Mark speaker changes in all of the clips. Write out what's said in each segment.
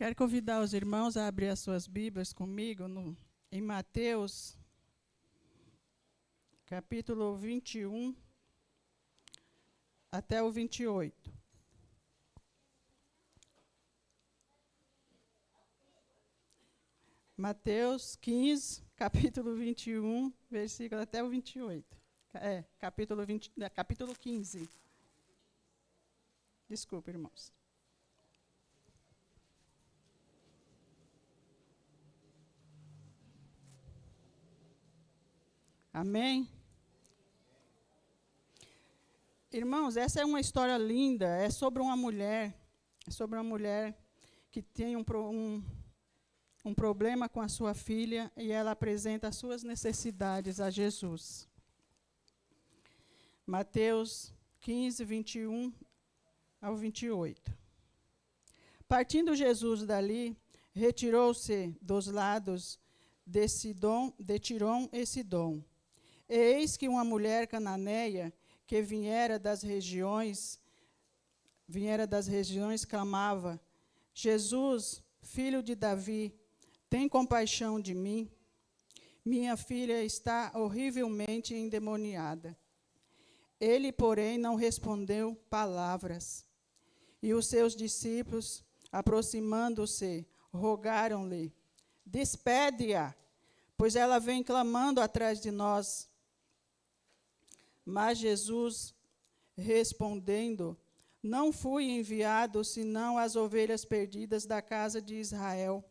Speaker 1: Quero convidar os irmãos a abrir as suas Bíblias comigo em Mateus, capítulo 21, até o 28. Mateus 15, capítulo 21, versículo até o 28. Capítulo 15. Desculpa, irmãos. Amém? Irmãos, essa é uma história linda, é sobre uma mulher que tem um problema com a sua filha e ela apresenta as suas necessidades a Jesus. Mateus 15, 21 ao 28. Partindo Jesus dali, retirou-se dos lados de Tirom e Sidom. E eis que uma mulher cananeia, que viera das regiões, clamava: Jesus, filho de Davi, tem compaixão de mim. Minha filha está horrivelmente endemoniada. Ele, porém, não respondeu palavras. E os seus discípulos, aproximando-se, rogaram-lhe: despede-a, pois ela vem clamando atrás de nós. Mas Jesus, respondendo, não fui enviado senão às ovelhas perdidas da casa de Israel.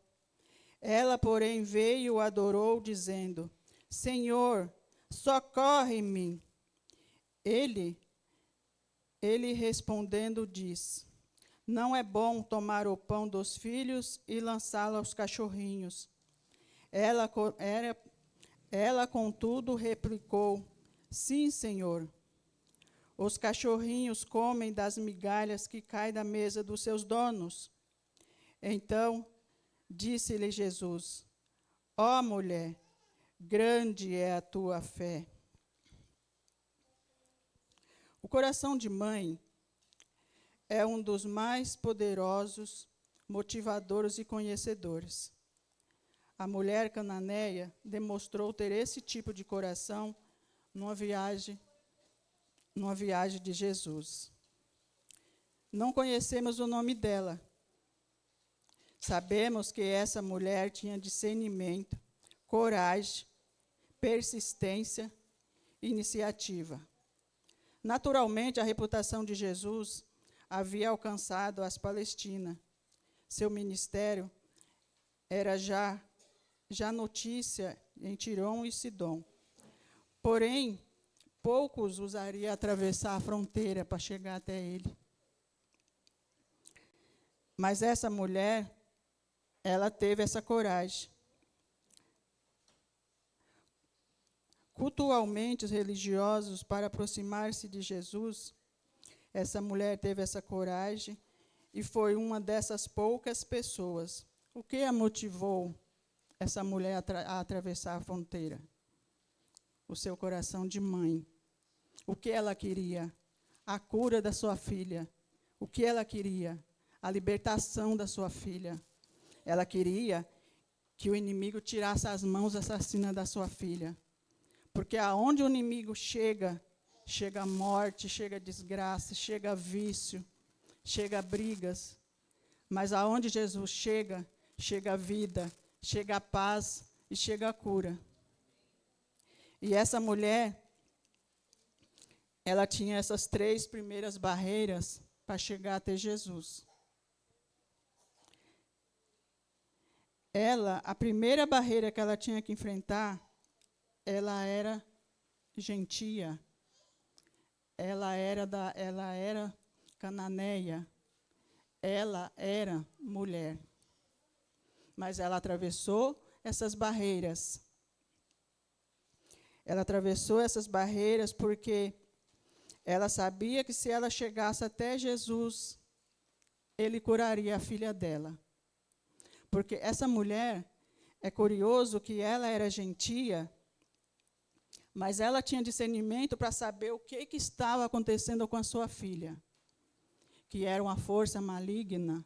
Speaker 1: Ela, porém, veio e adorou, dizendo: Senhor, socorre-me. Ele respondendo, diz: não é bom tomar o pão dos filhos e lançá-lo aos cachorrinhos. Ela, contudo, replicou: sim, Senhor. Os cachorrinhos comem das migalhas que caem da mesa dos seus donos. Então, disse-lhe Jesus: ó mulher, grande é a tua fé. O coração de mãe é um dos mais poderosos motivadores e conhecedores. A mulher cananeia demonstrou ter esse tipo de coração numa viagem de Jesus. Não conhecemos o nome dela. Sabemos que essa mulher tinha discernimento, coragem, persistência e iniciativa. Naturalmente, a reputação de Jesus havia alcançado as Palestinas. Seu ministério era já notícia em Tirom e Sidom. Porém, poucos usariam atravessar a fronteira para chegar até ele. Mas essa mulher, ela teve essa coragem. Cultualmente, os religiosos, para aproximar-se de Jesus, essa mulher teve essa coragem e foi uma dessas poucas pessoas. O que a motivou, essa mulher, a atravessar a fronteira? O seu coração de mãe. O que ela queria? A cura da sua filha. O que ela queria? A libertação da sua filha. Ela queria que o inimigo tirasse as mãos assassinas da sua filha. Porque aonde o inimigo chega morte, chega desgraça, chega vício, chega brigas. Mas aonde Jesus chega vida, chega paz e chega cura. E essa mulher, ela tinha essas 3 primeiras barreiras para chegar até Jesus. A primeira barreira que ela tinha que enfrentar, ela era gentia. Ela era cananeia. Ela era mulher. Mas ela atravessou essas barreiras. Ela atravessou essas barreiras porque ela sabia que se ela chegasse até Jesus, ele curaria a filha dela. Porque essa mulher, é curioso que ela era gentia, mas ela tinha discernimento para saber o que estava acontecendo com a sua filha, que era uma força maligna.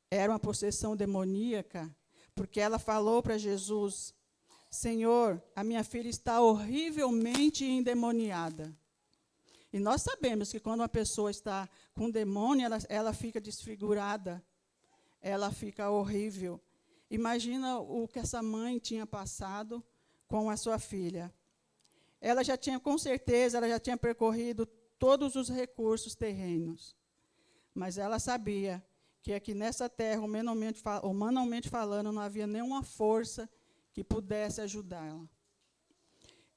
Speaker 1: era uma possessão demoníaca, porque ela falou para Jesus: Senhor, a minha filha está horrivelmente endemoniada. E nós sabemos que quando uma pessoa está com demônio, ela fica desfigurada, ela fica horrível. Imagina o que essa mãe tinha passado com a sua filha. Ela já tinha, com certeza, ela já tinha percorrido todos os recursos terrenos. Mas ela sabia que aqui nessa terra, humanamente falando, não havia nenhuma força que pudesse ajudá-la.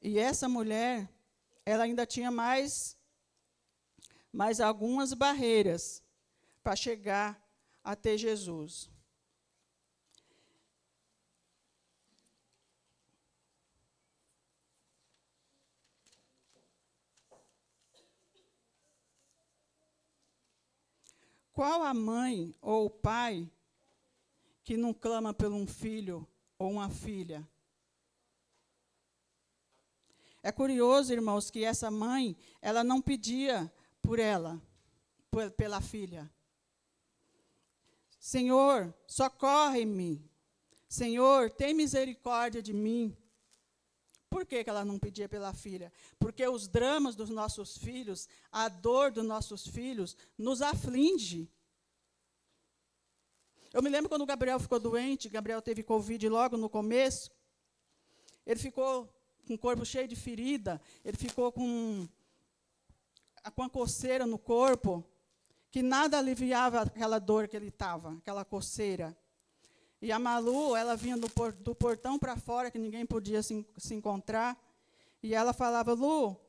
Speaker 1: E essa mulher, ela ainda tinha mais algumas barreiras para chegar até Jesus. Qual a mãe ou o pai que não clama por um filho ou uma filha? É curioso, irmãos, que essa mãe, ela não pedia por ela, pela filha. Senhor, socorre-me. Senhor, tem misericórdia de mim. Por que ela não pedia pela filha? Porque os dramas dos nossos filhos, a dor dos nossos filhos, nos aflige. Eu me lembro quando o Gabriel ficou doente, Gabriel teve Covid logo no começo, ele ficou com o corpo cheio de ferida, ele ficou com a coceira no corpo, que nada aliviava aquela dor que ele estava, aquela coceira. E a Malu, ela vinha do portão para fora, que ninguém podia se encontrar, e ela falava: Lu,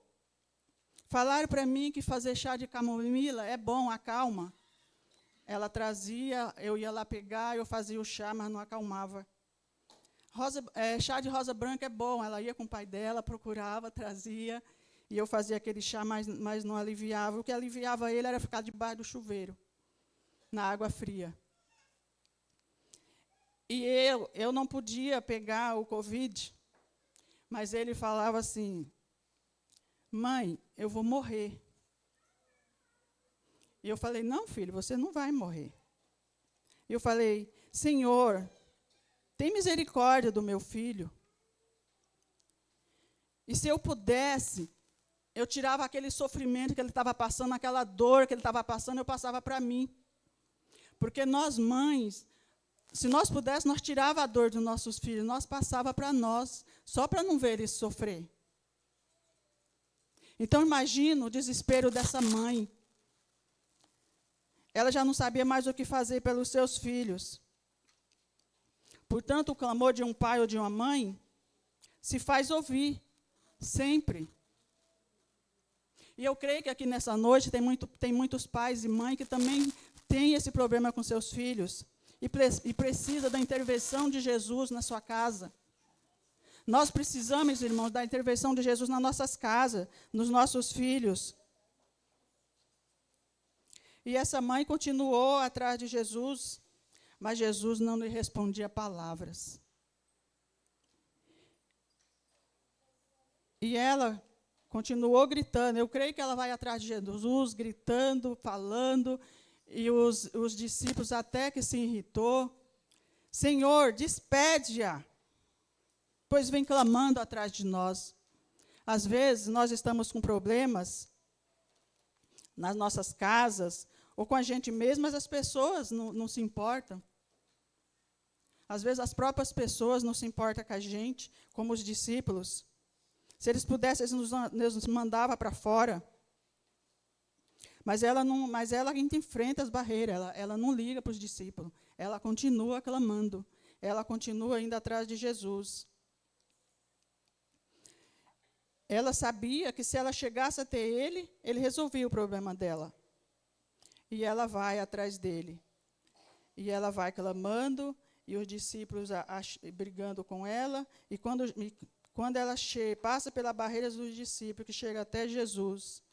Speaker 1: falaram para mim que fazer chá de camomila é bom, acalma. Ela trazia, eu ia lá pegar, eu fazia o chá, mas não acalmava. Chá de rosa branca é bom, ela ia com o pai dela, procurava, trazia, e eu fazia aquele chá, mas não aliviava. O que aliviava ele era ficar debaixo do chuveiro, na água fria. E eu não podia pegar o Covid, mas ele falava assim: mãe, eu vou morrer. E eu falei: não, filho, você não vai morrer. E eu falei: Senhor, tem misericórdia do meu filho. E se eu pudesse, eu tirava aquele sofrimento que ele estava passando, aquela dor que ele estava passando, eu passava para mim. Porque nós, mães, se nós pudéssemos, nós tirava a dor dos nossos filhos, nós passava para nós, só para não ver eles sofrer. Então, imagina o desespero dessa mãe. Ela já não sabia mais o que fazer pelos seus filhos. Portanto, o clamor de um pai ou de uma mãe se faz ouvir, sempre. E eu creio que aqui nessa noite tem muitos pais e mães que também têm esse problema com seus filhos e precisa da intervenção de Jesus na sua casa. Nós precisamos, irmãos, da intervenção de Jesus nas nossas casas, nos nossos filhos. E essa mãe continuou atrás de Jesus, mas Jesus não lhe respondia palavras. E ela continuou gritando. Eu creio que ela vai atrás de Jesus, gritando, falando, e os discípulos até que se irritou. Senhor, despede-a, pois vem clamando atrás de nós. Às vezes, nós estamos com problemas nas nossas casas, ou com a gente mesmo, mas as pessoas não se importam. Às vezes, as próprias pessoas não se importam com a gente, como os discípulos. Se eles pudessem, eles nos mandavam para fora. Mas ela ainda enfrenta as barreiras, ela não liga para os discípulos. Ela continua clamando, ela continua indo atrás de Jesus. Ela sabia que se ela chegasse até ele resolvia o problema dela. E ela vai atrás dele. E ela vai clamando, e os discípulos brigando com ela. E quando ela passa pela barreira dos discípulos, que chega até Jesus,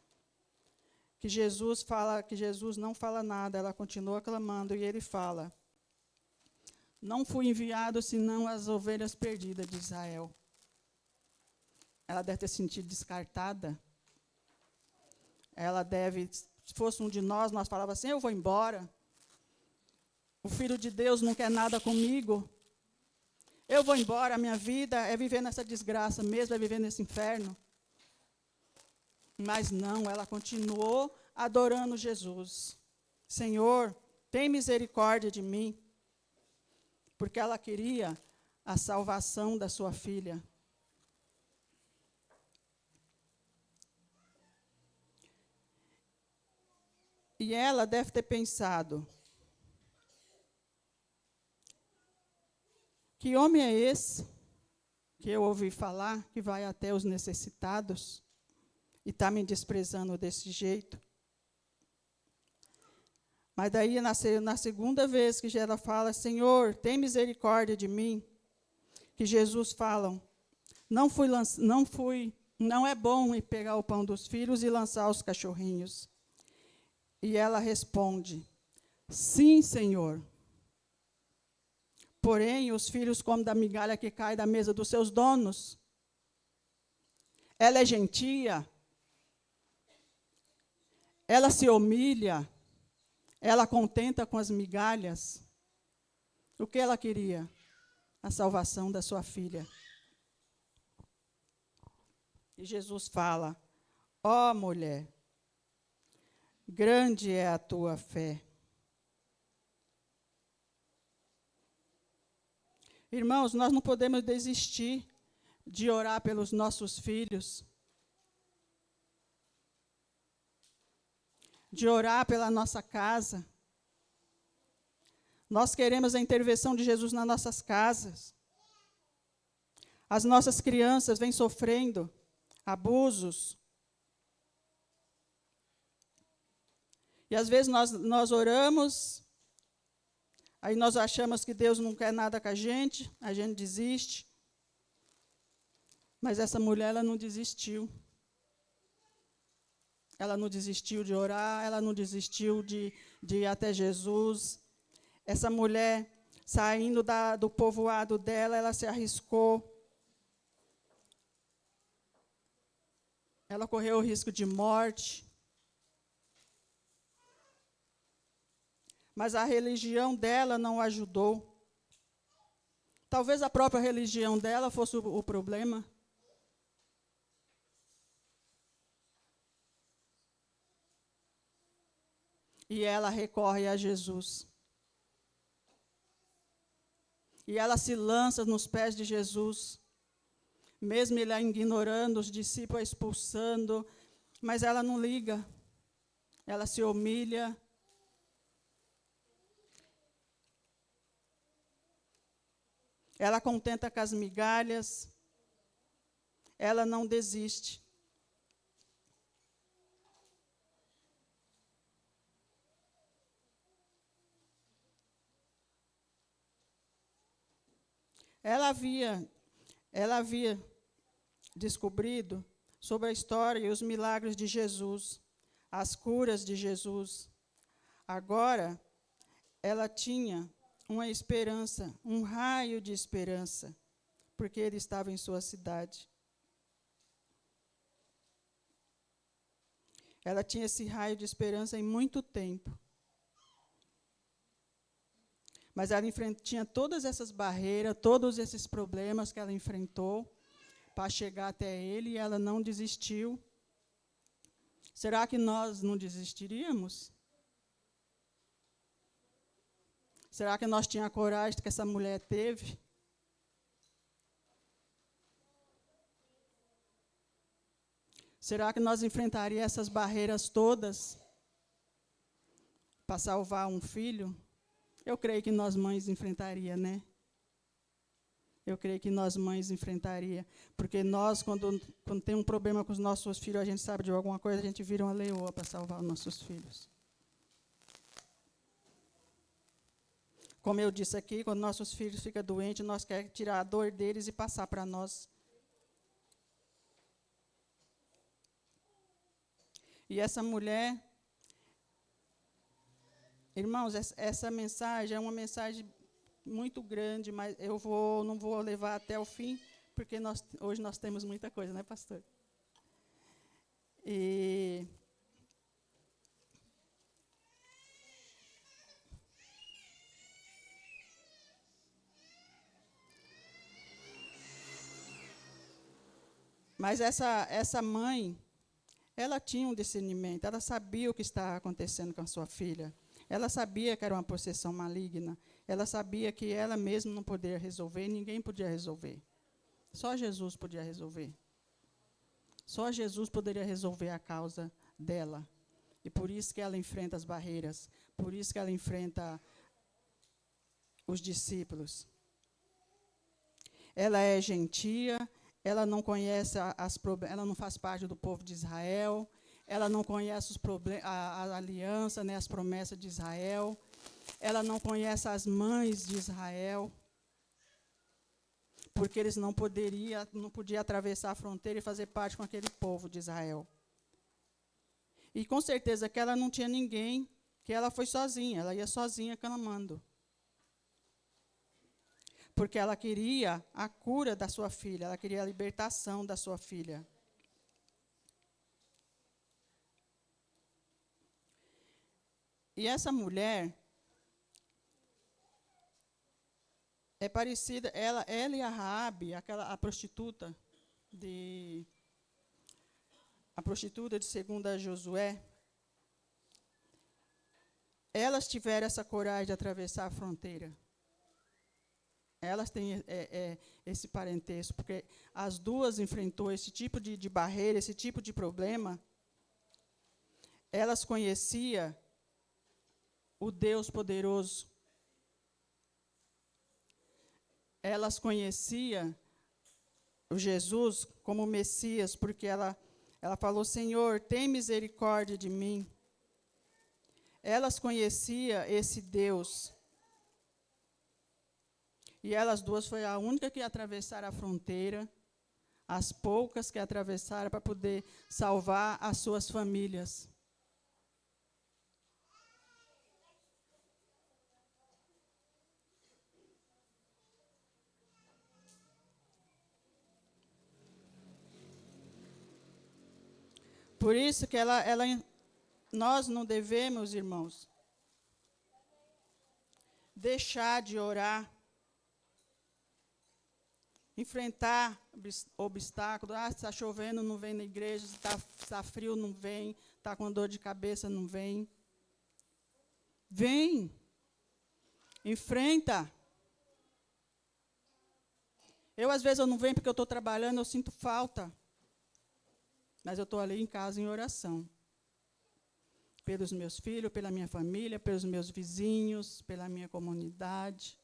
Speaker 1: que Jesus não fala nada, ela continua clamando, e ele fala: não fui enviado senão as ovelhas perdidas de Israel. Ela deve ter sentido descartada. Se fosse um de nós falava assim: eu vou embora. O Filho de Deus não quer nada comigo. Eu vou embora, a minha vida é viver nessa desgraça mesmo, é viver nesse inferno. Mas não, ela continuou adorando Jesus. Senhor, tem misericórdia de mim. Porque ela queria a salvação da sua filha. E ela deve ter pensado, que homem é esse que eu ouvi falar, que vai até os necessitados e está me desprezando desse jeito? Mas daí, na segunda vez que ela fala, Senhor, tem misericórdia de mim, que Jesus fala, não é bom ir pegar o pão dos filhos e lançar aos cachorrinhos. E ela responde, sim, Senhor. Porém, os filhos comem da migalha que cai da mesa dos seus donos. Ela é gentia. Ela se humilha. Ela contenta com as migalhas. O que ela queria? A salvação da sua filha. E Jesus fala, ó mulher, grande é a tua fé. Irmãos, nós não podemos desistir de orar pelos nossos filhos, de orar pela nossa casa. Nós queremos a intervenção de Jesus nas nossas casas. As nossas crianças vêm sofrendo abusos. E às vezes nós oramos, aí nós achamos que Deus não quer nada com a gente desiste. Mas essa mulher, ela não desistiu. Ela não desistiu de orar, ela não desistiu de ir até Jesus. Essa mulher, saindo do povoado dela, ela se arriscou. Ela correu o risco de morte. Mas a religião dela não ajudou. Talvez a própria religião dela fosse o problema. E ela recorre a Jesus. E ela se lança nos pés de Jesus. Mesmo ele ignorando, os discípulos expulsando, mas ela não liga. Ela se humilha. Ela contenta com as migalhas. Ela não desiste. Ela havia descobrido sobre a história e os milagres de Jesus, as curas de Jesus. Agora, ela tinha uma esperança, um raio de esperança, porque ele estava em sua cidade. Ela tinha esse raio de esperança em muito tempo. Mas ela tinha todas essas barreiras, todos esses problemas que ela enfrentou para chegar até ele, e ela não desistiu. Será que nós não desistiríamos? Será que nós tínhamos a coragem que essa mulher teve? Será que nós enfrentaríamos essas barreiras todas para salvar um filho? Eu creio que nós mães enfrentaria, né? Eu creio que nós mães enfrentaria. Porque nós, quando tem um problema com os nossos filhos, a gente sabe de alguma coisa, a gente vira uma leoa para salvar os nossos filhos. Como eu disse aqui, quando nossos filhos ficam doentes, nós queremos tirar a dor deles e passar para nós. E essa mulher, irmãos, essa mensagem é uma mensagem muito grande, mas não vou levar até o fim, porque hoje nós temos muita coisa, né, pastor? Mas essa mãe, ela tinha um discernimento, ela sabia o que estava acontecendo com a sua filha. Ela sabia que era uma possessão maligna. Ela sabia que ela mesma não poderia resolver, ninguém podia resolver. Só Jesus podia resolver. Só Jesus poderia resolver a causa dela. E por isso que ela enfrenta as barreiras, por isso que ela enfrenta os discípulos. Ela é gentia, ela não conhece ela não faz parte do povo de Israel, ela não conhece a aliança, né, as promessas de Israel, ela não conhece as mães de Israel, porque eles não podiam atravessar a fronteira e fazer parte com aquele povo de Israel. E com certeza que ela não tinha ninguém, que ela foi sozinha, ela ia sozinha clamando. Porque ela queria a cura da sua filha, ela queria a libertação da sua filha. E essa mulher é parecida, ela e a Raabe, a prostituta de 2 Josué, elas tiveram essa coragem de atravessar a fronteira. Elas têm esse parentesco, porque as duas enfrentou esse tipo de barreira, esse tipo de problema. Elas conheciam o Deus poderoso. Elas conheciam o Jesus como Messias, porque ela falou, Senhor, tem misericórdia de mim. Elas conheciam esse Deus. E elas duas foi a única que atravessaram a fronteira, as poucas que atravessaram para poder salvar as suas famílias. Por isso que nós não devemos, irmãos, deixar de orar, enfrentar obstáculos. Se está chovendo, não vem na igreja. Se está frio, não vem. Está com dor de cabeça, não vem. Vem. Enfrenta. Às vezes, eu não venho porque eu estou trabalhando, eu sinto falta. Mas eu estou ali em casa em oração. Pelos meus filhos, pela minha família, pelos meus vizinhos, pela minha comunidade.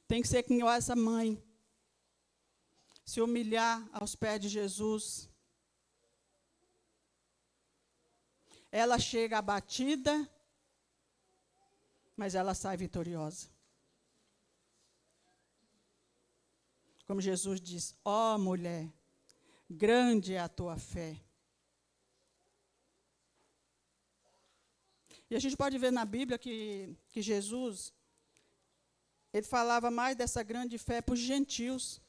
Speaker 1: Tem que ser que essa mãe se humilhar aos pés de Jesus. Ela chega abatida, mas ela sai vitoriosa. Como Jesus diz, ó mulher, grande é a tua fé. E a gente pode ver na Bíblia que Jesus, ele falava mais dessa grande fé para os gentios.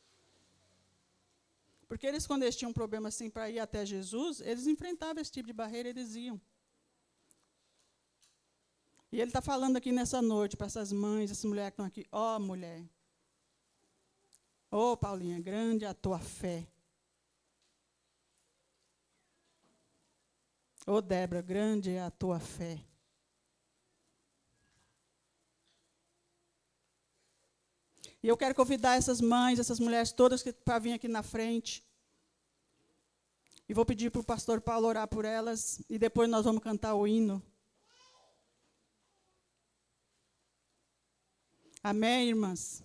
Speaker 1: Porque eles, quando eles tinham um problema assim para ir até Jesus, eles enfrentavam esse tipo de barreira, eles iam. E ele está falando aqui nessa noite para essas mães, essas mulheres que estão aqui. Ó, mulher. Ô, Paulinha, grande é a tua fé. Ô, Débora, grande é a tua fé. E eu quero convidar essas mães, essas mulheres todas para vir aqui na frente. E vou pedir para o pastor Paulo orar por elas. E depois nós vamos cantar o hino. Amém, irmãs?